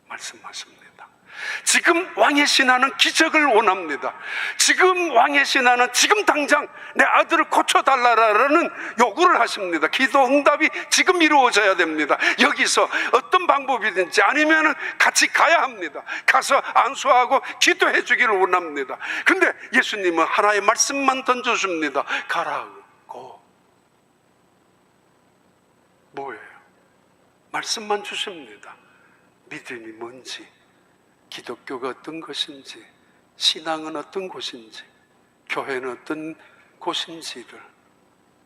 말씀하십니다. 지금 왕의 신하는 기적을 원합니다. 지금 왕의 신하는 지금 당장 내 아들을 고쳐달라라는 요구를 하십니다. 기도 응답이 지금 이루어져야 됩니다. 여기서 어떤 방법이든지 아니면 같이 가야 합니다. 가서 안수하고 기도해 주기를 원합니다. 근데 예수님은 하나의 말씀만 던져줍니다. 가라고. 뭐예요? 말씀만 주십니다. 믿음이 뭔지, 기독교가 어떤 것인지, 신앙은 어떤 곳인지, 교회는 어떤 곳인지를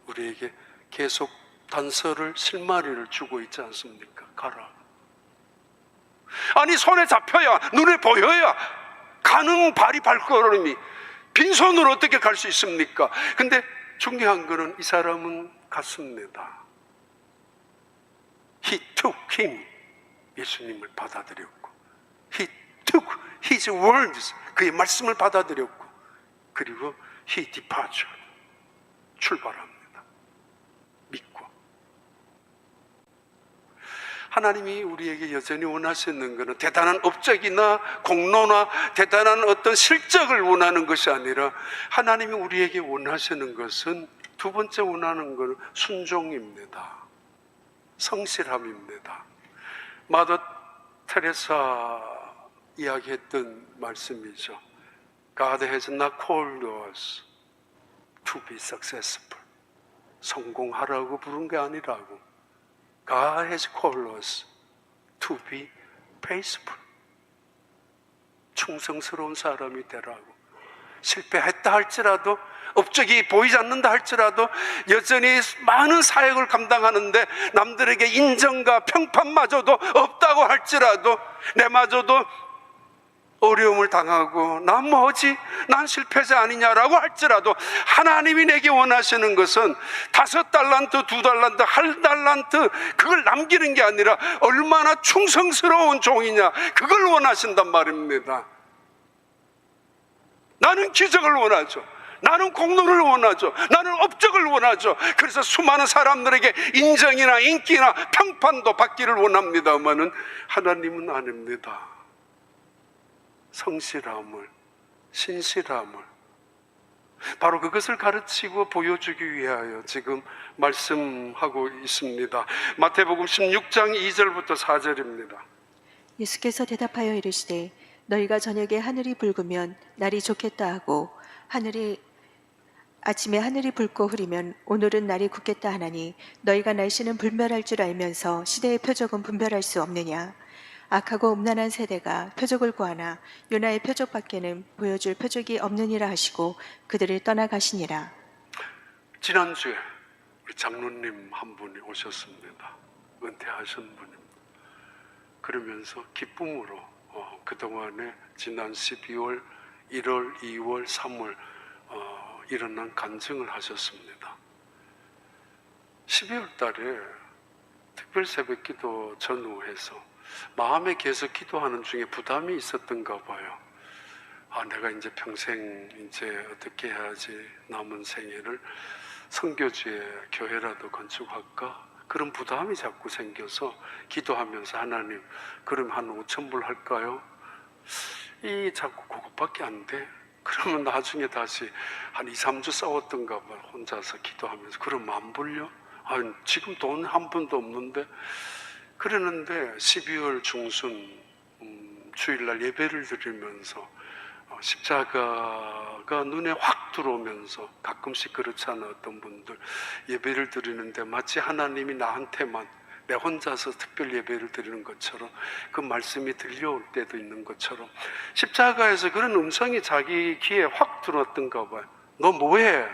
우리에게 계속 단서를, 실마리를 주고 있지 않습니까? 가라. 아니 손에 잡혀야, 눈에 보여야 가는 발이 발걸음이, 빈손으로 어떻게 갈 수 있습니까? 근데 중요한 거는 이 사람은 갔습니다. He took him, 예수님을 받아들였고, He took his words, 그의 말씀을 받아들였고, 그리고 he departed, 출발합니다. 믿고. 하나님이 우리에게 여전히 원하시는 것은 대단한 업적이나 공로나 대단한 어떤 실적을 원하는 것이 아니라, 하나님이 우리에게 원하시는 것은, 두 번째 원하는 것은 순종입니다. 성실함입니다. 마더 테레사 이야기했던 말씀이죠. God has not called us to be successful. 성공하라고 부른 게 아니라고. God has called us to be faithful. 충성스러운 사람이 되라고. 실패했다 할지라도, 업적이 보이지 않는다 할지라도 여전히 많은 사역을 감당하는데 남들에게 인정과 평판마저도 없다고 할지라도, 내마저도 어려움을 당하고 난 뭐지? 난 실패자 아니냐라고 할지라도, 하나님이 내게 원하시는 것은 5달란트, 2달란트, 1달란트 그걸 남기는 게 아니라 얼마나 충성스러운 종이냐, 그걸 원하신단 말입니다. 나는 기적을 원하죠. 나는 공로를 원하죠. 나는 업적을 원하죠. 그래서 수많은 사람들에게 인정이나 인기나 평판도 받기를 원합니다만은 하나님은 아닙니다. 성실함을, 신실함을, 바로 그것을 가르치고 보여주기 위하여 지금 말씀하고 있습니다. 마태복음 16장 2절부터 4절입니다. 예수께서 대답하여 이르시되 너희가 저녁에 하늘이 붉으면 날이 좋겠다 하고 아침에 하늘이 붉고 흐리면 오늘은 날이 굳겠다 하나니 너희가 날씨는 분별할 줄 알면서 시대의 표적은 분별할 수 없느냐. 악하고 음란한 세대가 표적을 구하나 요나의 표적밖에는 보여줄 표적이 없느니라 하시고 그들을 떠나가시니라. 지난주에 우리 장로님 한 분이 오셨습니다. 은퇴하신 분입니다. 그러면서 기쁨으로 그동안에 지난 12월, 1월, 2월, 3월 일어난 간증을 하셨습니다. 12월 달에 특별 새벽 기도 전후해서 마음에 계속 기도하는 중에 부담이 있었던가 봐요. 내가 이제 평생 이제 어떻게 해야지 남은 생애를 선교지에 교회라도 건축할까? 그런 부담이 자꾸 생겨서 기도하면서 하나님, 그럼 한 5,000불 할까요? 자꾸 그것밖에 안 돼. 그러면 나중에 다시 한 2, 3주 싸웠던가 봐. 혼자서 기도하면서. 그럼 10,000불요? 지금 돈 한 푼도 없는데. 그러는데 12월 중순 주일날 예배를 드리면서 십자가가 눈에 확 들어오면서, 가끔씩 그렇잖아, 어떤 분들 예배를 드리는데 마치 하나님이 나한테만, 내 혼자서 특별 예배를 드리는 것처럼 그 말씀이 들려올 때도 있는 것처럼 십자가에서 그런 음성이 자기 귀에 확 들어왔던가 봐요. 너 뭐해?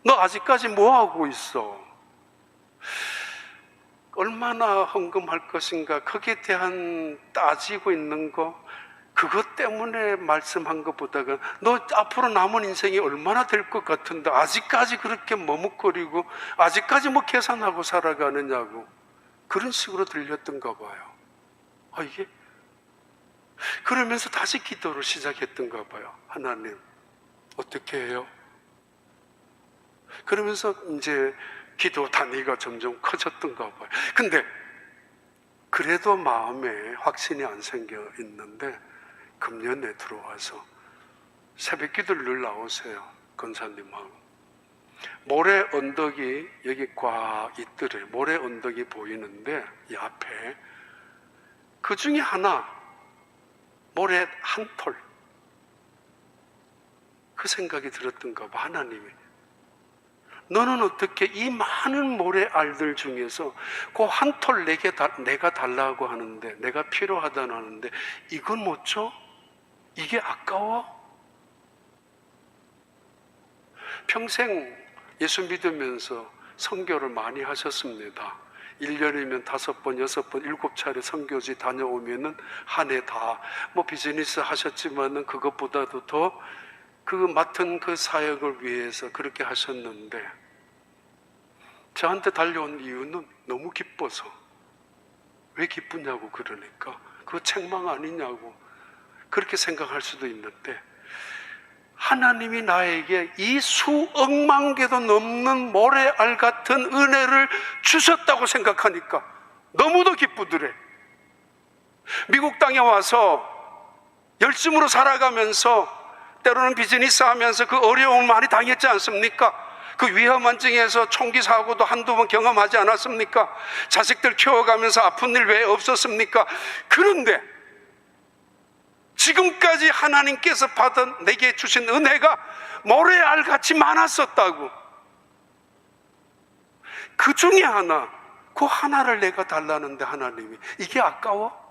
너 아직까지 뭐하고 있어? 얼마나 헌금할 것인가, 거기에 대한 따지고 있는 거, 그것 때문에 말씀한 것보다가 너 앞으로 남은 인생이 얼마나 될 것 같은데 아직까지 그렇게 머뭇거리고 아직까지 뭐 계산하고 살아가느냐고, 그런 식으로 들렸던가 봐요. 이게 그러면서 다시 기도를 시작했던가 봐요. 하나님, 어떻게 해요? 그러면서 이제 기도 단위가 점점 커졌던가 봐요. 근데 그래도 마음에 확신이 안 생겨 있는데 금년에 들어와서 새벽 기도를 늘 나오세요. 권사님하고. 모래 언덕이 여기 꽉 있더래. 모래 언덕이 보이는데 이 앞에 그 중에 하나, 모래 한 톨, 그 생각이 들었던가 봐. 하나님이, 너는 어떻게 이 많은 모래알들 중에서 그 한 톨 내가 달라고 하는데, 내가 필요하다는 하는데 이건 못 줘? 이게 아까워? 평생 예수 믿으면서 선교를 많이 하셨습니다. 1년이면 5번, 6번, 7차례 선교지 다녀오면은 한 해 다 뭐 비즈니스 하셨지만은 그것보다도 더 그 맡은 그 사역을 위해서 그렇게 하셨는데, 저한테 달려온 이유는 너무 기뻐서. 왜 기쁘냐고 그러니까 그거 책망 아니냐고 그렇게 생각할 수도 있는데, 하나님이 나에게 이 수억만 개도 넘는 모래알 같은 은혜를 주셨다고 생각하니까 너무도 기쁘더래. 미국 땅에 와서 열심으로 살아가면서 때로는 비즈니스 하면서 그 어려움을 많이 당했지 않습니까? 그 위험한 중에서 총기 사고도 한두 번 경험하지 않았습니까? 자식들 키워가면서 아픈 일 왜 없었습니까? 그런데 지금까지 하나님께서 받은 내게 주신 은혜가 모래알같이 많았었다고. 그 중에 하나, 그 하나를 내가 달라는데 하나님이 이게 아까워?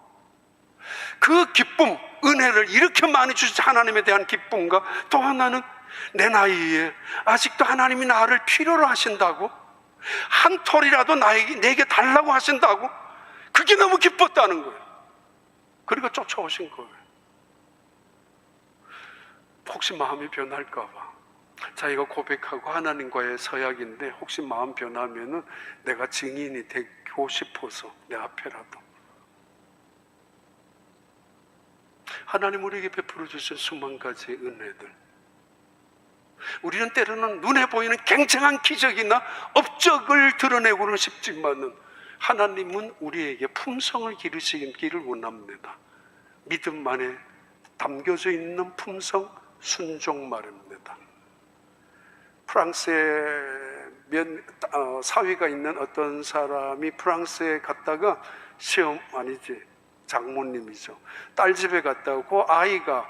그 기쁨, 은혜를 이렇게 많이 주신 하나님에 대한 기쁨과 또 하나는 내 나이에 아직도 하나님이 나를 필요로 하신다고, 한 톨이라도 내게 달라고 하신다고, 그게 너무 기뻤다는 거예요. 그리고 쫓아오신 거예요. 혹시 마음이 변할까 봐 자기가 고백하고 하나님과의 서약인데 혹시 마음 변하면은 내가 증인이 되고 싶어서 내 앞에라도. 하나님 우리에게 베풀어 주신 수만 가지 은혜들, 우리는 때로는 눈에 보이는 굉장한 기적이나 업적을 드러내고는 싶지만은 하나님은 우리에게 품성을 기르시기를 원합니다. 믿음 안에 담겨져 있는 품성, 순종 말입니다. 프랑스에 사위가 있는 어떤 사람이 프랑스에 갔다가 장모님이죠. 딸 집에 갔다가 그 아이가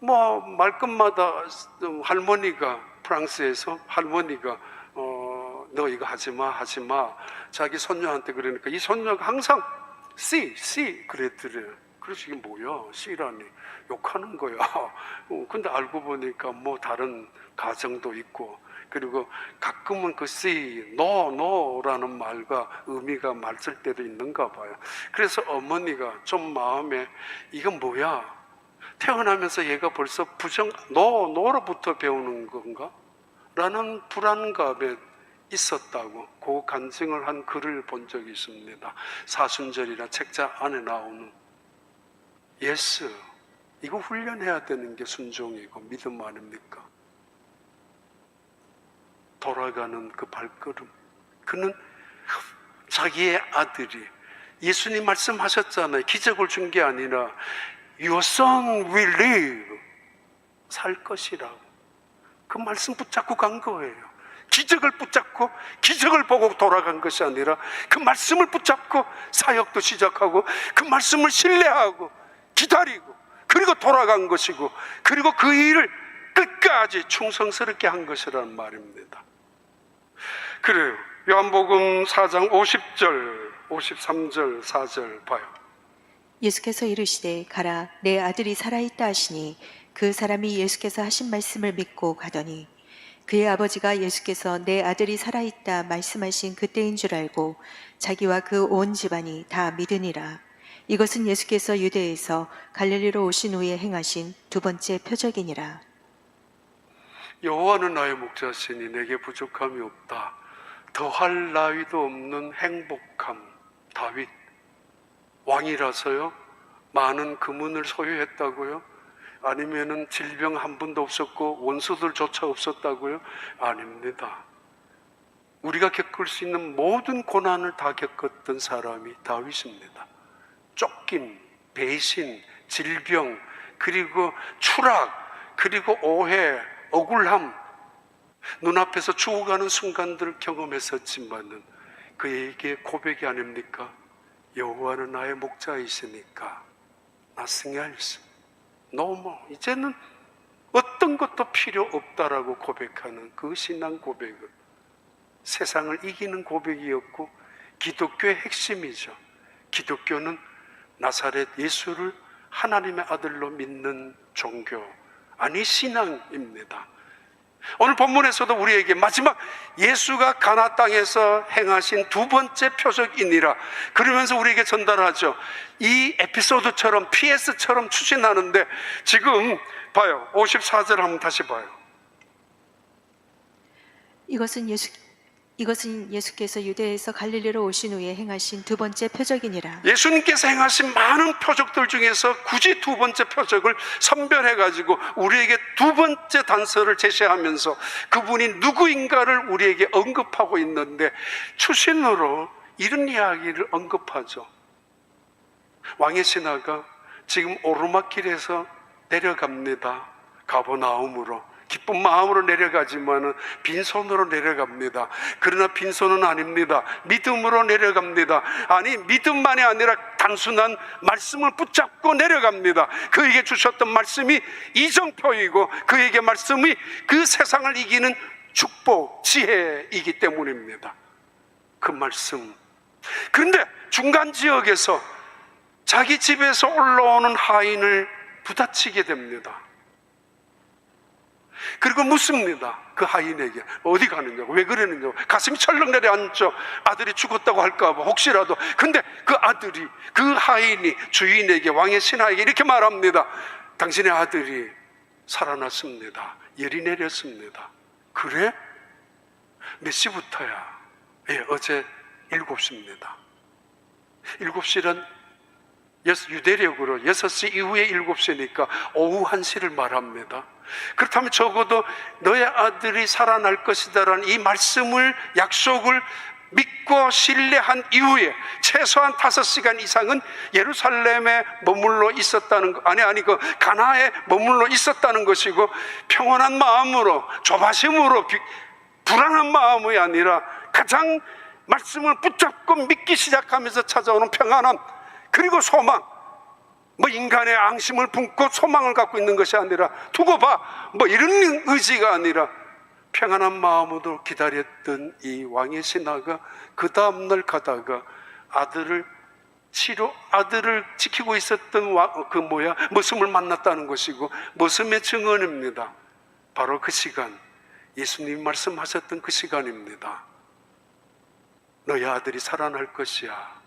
뭐 말끝마다 할머니가, 프랑스에서 할머니가 너 이거 하지마 자기 손녀한테 그러니까 이 손녀가 항상 C 그랬더래요. 그래서 이게 뭐야, C라니, 욕하는 거야. 근데 알고 보니까 뭐 다른 가정도 있고 그리고 가끔은 그 see, no, no라는 말과 의미가 맞을 때도 있는가 봐요. 그래서 어머니가 좀 마음에 이건 뭐야? 태어나면서 얘가 벌써 부정, no, no로부터 배우는 건가? 라는 불안감에 있었다고 그 간증을 한 글을 본 적이 있습니다. 사순절이라 책자 안에 나오는 yes, 이거 훈련해야 되는 게 순종이고 믿음 아닙니까? 돌아가는 그 발걸음. 그는 자기의 아들이, 예수님 말씀하셨잖아요. 기적을 준 게 아니라 Your son will live, 살 것이라고. 그 말씀 붙잡고 간 거예요. 기적을 붙잡고 기적을 보고 돌아간 것이 아니라 그 말씀을 붙잡고 사역도 시작하고 그 말씀을 신뢰하고 기다리고 그리고 돌아간 것이고 그리고 그 일을 끝까지 충성스럽게 한 것이라는 말입니다. 그래요. 요한복음 4장 50절, 53절, 4절 봐요. 예수께서 이르시되 가라 내 아들이 살아있다 하시니 그 사람이 예수께서 하신 말씀을 믿고 가더니 그의 아버지가 예수께서 내 아들이 살아있다 말씀하신 그때인 줄 알고 자기와 그 온 집안이 다 믿으니라. 이것은 예수께서 유대에서 갈릴리로 오신 후에 행하신 두 번째 표적이니라. 여호와는 나의 목자시니 내게 부족함이 없다. 더할 나위도 없는 행복함. 다윗 왕이라서요? 많은 금은을 소유했다고요? 아니면은 질병 한 번도 없었고 원수들조차 없었다고요? 아닙니다. 우리가 겪을 수 있는 모든 고난을 다 겪었던 사람이 다윗입니다. 쫓김, 배신, 질병, 그리고 추락, 그리고 오해, 억울함, 눈앞에서 죽어가는 순간들을 경험했었지만은 그에게 고백이 아닙니까? 여호와는 나의 목자이시니까 nothing else, no more. 이제는 어떤 것도 필요 없다라고 고백하는 그 신앙 고백은 세상을 이기는 고백이었고 기독교의 핵심이죠. 기독교는 나사렛 예수를 하나님의 아들로 믿는 종교, 아니 신앙입니다. 오늘 본문에서도 우리에게 마지막 예수가 가나 땅에서 행하신 두 번째 표적이니라 그러면서 우리에게 전달하죠. 이 에피소드처럼 PS처럼 추진하는데 지금 봐요. 54절 한번 다시 봐요. 이것은 예수께서 유대에서 갈릴리로 오신 후에 행하신 두 번째 표적이니라. 예수님께서 행하신 많은 표적들 중에서 굳이 두 번째 표적을 선별해가지고 우리에게 두 번째 단서를 제시하면서 그분이 누구인가를 우리에게 언급하고 있는데 추신으로 이런 이야기를 언급하죠. 왕의 신하가 지금 오르막길에서 내려갑니다. 가버나움으로 기쁜 마음으로 내려가지만은 빈손으로 내려갑니다. 그러나 빈손은 아닙니다. 믿음으로 내려갑니다. 아니 믿음만이 아니라 단순한 말씀을 붙잡고 내려갑니다. 그에게 주셨던 말씀이 이정표이고 그에게 말씀이 그 세상을 이기는 축복, 지혜이기 때문입니다. 그 말씀. 그런데 중간 지역에서 자기 집에서 올라오는 하인을 부딪히게 됩니다. 그리고 묻습니다. 그 하인에게 어디 가느냐고, 왜 그러느냐고. 가슴이 철렁 내려앉죠. 아들이 죽었다고 할까봐 혹시라도. 근데 그 아들이, 그 하인이 주인에게, 왕의 신하에게 이렇게 말합니다. 당신의 아들이 살아났습니다. 열이 내렸습니다. 그래? 몇 시부터야? 예, 어제 7시입니다 7시는 유대력으로 6시 이후에 7시니까 오후 1시를 말합니다. 그렇다면 적어도 너의 아들이 살아날 것이다라는 이 말씀을, 약속을 믿고 신뢰한 이후에 최소한 5시간 이상은 예루살렘에 머물러 있었다는 거, 그 가나에 머물러 있었다는 것이고, 평온한 마음으로, 조바심으로, 불안한 마음이 아니라 가장 말씀을 붙잡고 믿기 시작하면서 찾아오는 평안함, 그리고 소망, 인간의 앙심을 품고 소망을 갖고 있는 것이 아니라 두고 봐, 이런 의지가 아니라 평안한 마음으로 기다렸던 이 왕의 신하가 그 다음날 가다가 아들을 지키고 있었던 머슴을 만났다는 것이고, 머슴의 증언입니다. 바로 그 시간 예수님이 말씀하셨던 그 시간입니다. 너희 아들이 살아날 것이야.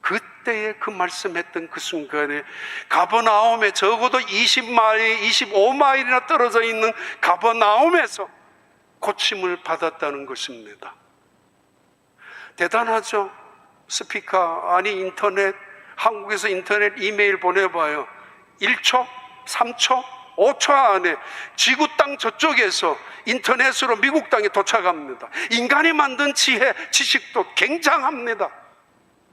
그때에 그 말씀했던 그 순간에 가버나움에 적어도 20마일, 25마일이나 떨어져 있는 가버나움에서 고침을 받았다는 것입니다. 대단하죠? 스피커, 아니 인터넷, 한국에서 인터넷 이메일 보내봐요. 1초, 3초, 5초 안에 지구 땅 저쪽에서 인터넷으로 미국 땅에 도착합니다. 인간이 만든 지혜, 지식도 굉장합니다.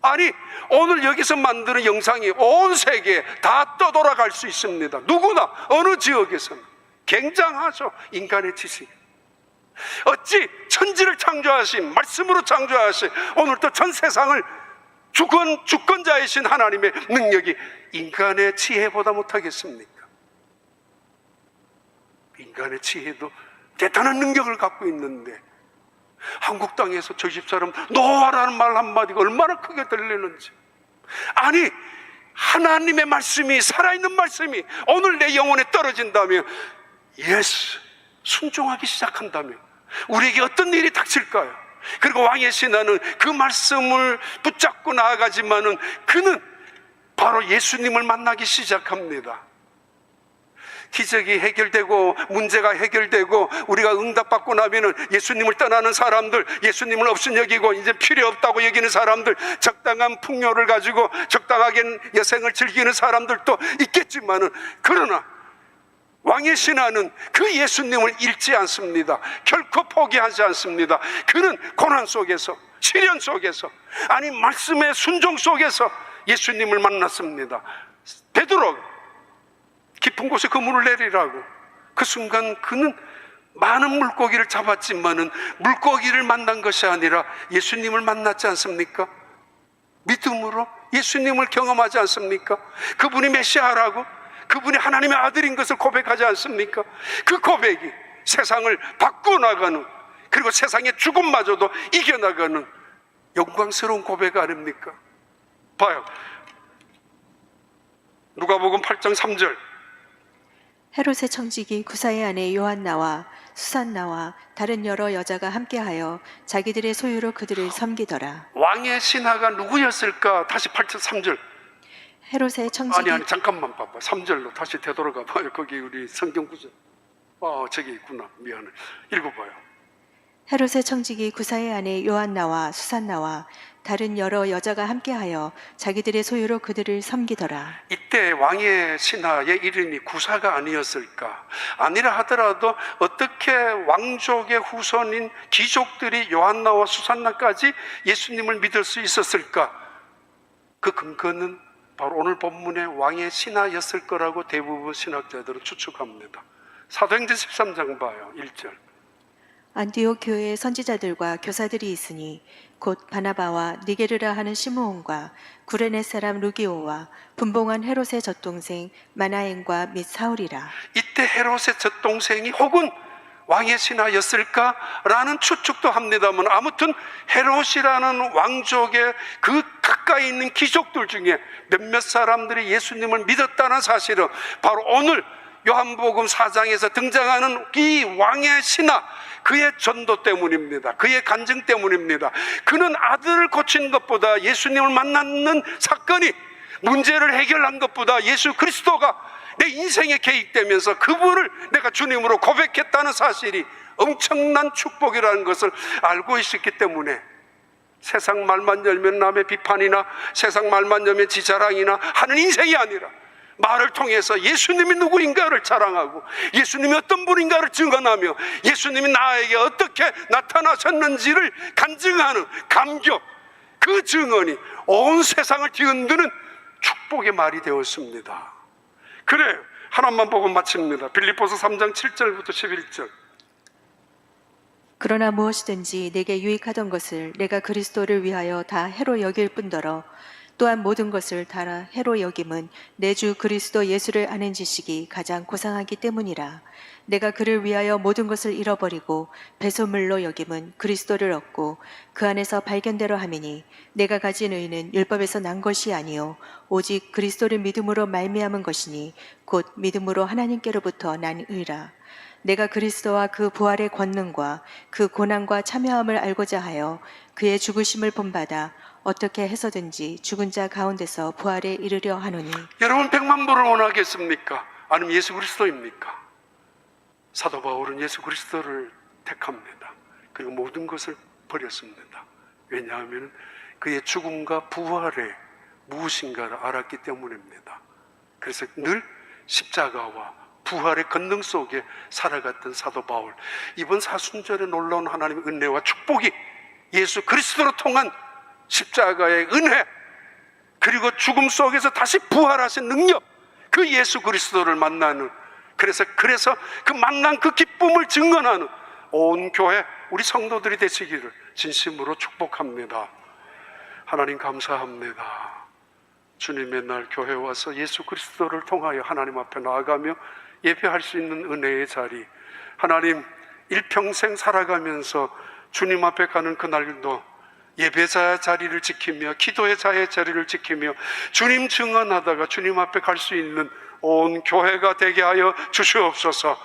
아니, 오늘 여기서 만드는 영상이 온 세계에 다 떠돌아갈 수 있습니다. 누구나, 어느 지역에서는. 굉장하죠, 인간의 지식. 어찌 천지를 창조하신, 말씀으로 창조하신, 오늘 또 전 세상을 주권자이신 하나님의 능력이 인간의 지혜보다 못하겠습니까? 인간의 지혜도 대단한 능력을 갖고 있는데, 한국 땅에서 저 집사람 노아라는 말 한마디가 얼마나 크게 들리는지. 아니, 하나님의 말씀이, 살아있는 말씀이 오늘 내 영혼에 떨어진다면, 예수, 순종하기 시작한다면 우리에게 어떤 일이 닥칠까요? 그리고 왕의 신하는 그 말씀을 붙잡고 나아가지만은 그는 바로 예수님을 만나기 시작합니다. 기적이 해결되고 문제가 해결되고 우리가 응답받고 나면은 예수님을 떠나는 사람들, 예수님을 없인 여기고 이제 필요 없다고 여기는 사람들, 적당한 풍요를 가지고 적당하게 여생을 즐기는 사람들도 있겠지만은, 그러나 왕의 신하는 그 예수님을 잃지 않습니다. 결코 포기하지 않습니다. 그는 고난 속에서, 시련 속에서, 아니 말씀의 순종 속에서 예수님을 만났습니다. 베드로, 깊은 곳에 그물을 내리라고. 그 순간 그는 많은 물고기를 잡았지만은 물고기를 만난 것이 아니라 예수님을 만났지 않습니까? 믿음으로 예수님을 경험하지 않습니까? 그분이 메시아라고, 그분이 하나님의 아들인 것을 고백하지 않습니까? 그 고백이 세상을 바꾸어나가는, 그리고 세상의 죽음마저도 이겨나가는 영광스러운 고백 아닙니까? 봐요, 누가복음 8장 3절. 헤롯의 청지기 구사의 아내 요한나와 수산나와 다른 여러 여자가 함께하여 자기들의 소유로 그들을 섬기더라. 왕의 신하가 누구였을까? 다시 8절 3절. 헤롯의 청지기 아니 잠깐만 봐봐. 3절로 다시 되돌아가 봐요. 거기 우리 성경 구절. 저기 있구나. 미안해. 읽어봐요. 헤롯의 청지기 구사의 아내 요한나와 수산나와 다른 여러 여자가 함께하여 자기들의 소유로 그들을 섬기더라. 이때 왕의 신하의 이름이 구사가 아니었을까? 아니라 하더라도 어떻게 왕족의 후손인 귀족들이 요한나와 수산나까지 예수님을 믿을 수 있었을까? 그 근거는 바로 오늘 본문의 왕의 신하였을 거라고 대부분 신학자들은 추측합니다. 사도행전 13장 봐요. 1절. 안디옥 교회의 선지자들과 교사들이 있으니 곧 바나바와 니게르라 하는 시므온과 구레네 사람 루기오와 분봉한 헤롯의 젖동생 마나엔과 및 사울이라. 이때 헤롯의 젖동생이 혹은 왕의 신하였을까라는 추측도 합니다만, 아무튼 헤롯이라는 왕족의 그 가까이 있는 귀족들 중에 몇몇 사람들이 예수님을 믿었다는 사실은 바로 오늘 요한복음 4장에서 등장하는 이 왕의 신하, 그의 전도 때문입니다. 그의 간증 때문입니다. 그는 아들을 고친 것보다 예수님을 만나는 사건이 문제를 해결한 것보다 예수 그리스도가 내 인생에 개입되면서 그분을 내가 주님으로 고백했다는 사실이 엄청난 축복이라는 것을 알고 있었기 때문에 세상 말만 열면 남의 비판이나 세상 말만 열면 지자랑이나 하는 인생이 아니라 말을 통해서 예수님이 누구인가를 자랑하고 예수님이 어떤 분인가를 증언하며 예수님이 나에게 어떻게 나타나셨는지를 간증하는 감격, 그 증언이 온 세상을 뒤흔드는 축복의 말이 되었습니다. 그래, 하나만 보고 마칩니다. 빌립보서 3장 7절부터 11절. 그러나 무엇이든지 내게 유익하던 것을 내가 그리스도를 위하여 다 해로 여길 뿐더러 또한 모든 것을 달아 해로 여김은 내 주 그리스도 예수를 아는 지식이 가장 고상하기 때문이라. 내가 그를 위하여 모든 것을 잃어버리고 배설물로 여김은 그리스도를 얻고 그 안에서 발견대로 함이니 내가 가진 의는 율법에서 난 것이 아니요 오직 그리스도를 믿음으로 말미암은 것이니 곧 믿음으로 하나님께로부터 난 의라. 내가 그리스도와 그 부활의 권능과 그 고난과 참여함을 알고자 하여 그의 죽으심을 본받아 어떻게 해서든지 죽은 자 가운데서 부활에 이르려 하노니. 여러분 100만 불을 원하겠습니까? 아니면 예수 그리스도입니까? 사도 바울은 예수 그리스도를 택합니다. 그리고 모든 것을 버렸습니다. 왜냐하면 그의 죽음과 부활에 무엇인가를 알았기 때문입니다. 그래서 늘 십자가와 부활의 권능 속에 살아갔던 사도 바울, 이번 사순절에 놀라운 하나님의 은혜와 축복이 예수 그리스도로 통한 십자가의 은혜, 그리고 죽음 속에서 다시 부활하신 능력, 그 예수 그리스도를 만나는, 그래서 그 만난 그 기쁨을 증언하는 온 교회 우리 성도들이 되시기를 진심으로 축복합니다. 하나님 감사합니다. 주님의 날 교회 와서 예수 그리스도를 통하여 하나님 앞에 나아가며 예배할 수 있는 은혜의 자리, 하나님 일평생 살아가면서 주님 앞에 가는 그날도 예배자의 자리를 지키며 기도의 자의 자리를 지키며 주님 증언하다가 주님 앞에 갈 수 있는 온 교회가 되게 하여 주시옵소서.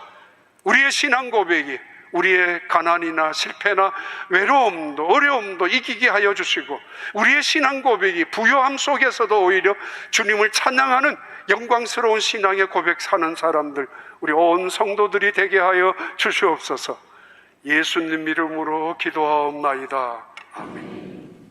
우리의 신앙 고백이 우리의 가난이나 실패나 외로움도 어려움도 이기게 하여 주시고, 우리의 신앙 고백이 부요함 속에서도 오히려 주님을 찬양하는 영광스러운 신앙의 고백 사는 사람들, 우리 온 성도들이 되게 하여 주시옵소서. 예수님 이름으로 기도하옵나이다. 아멘.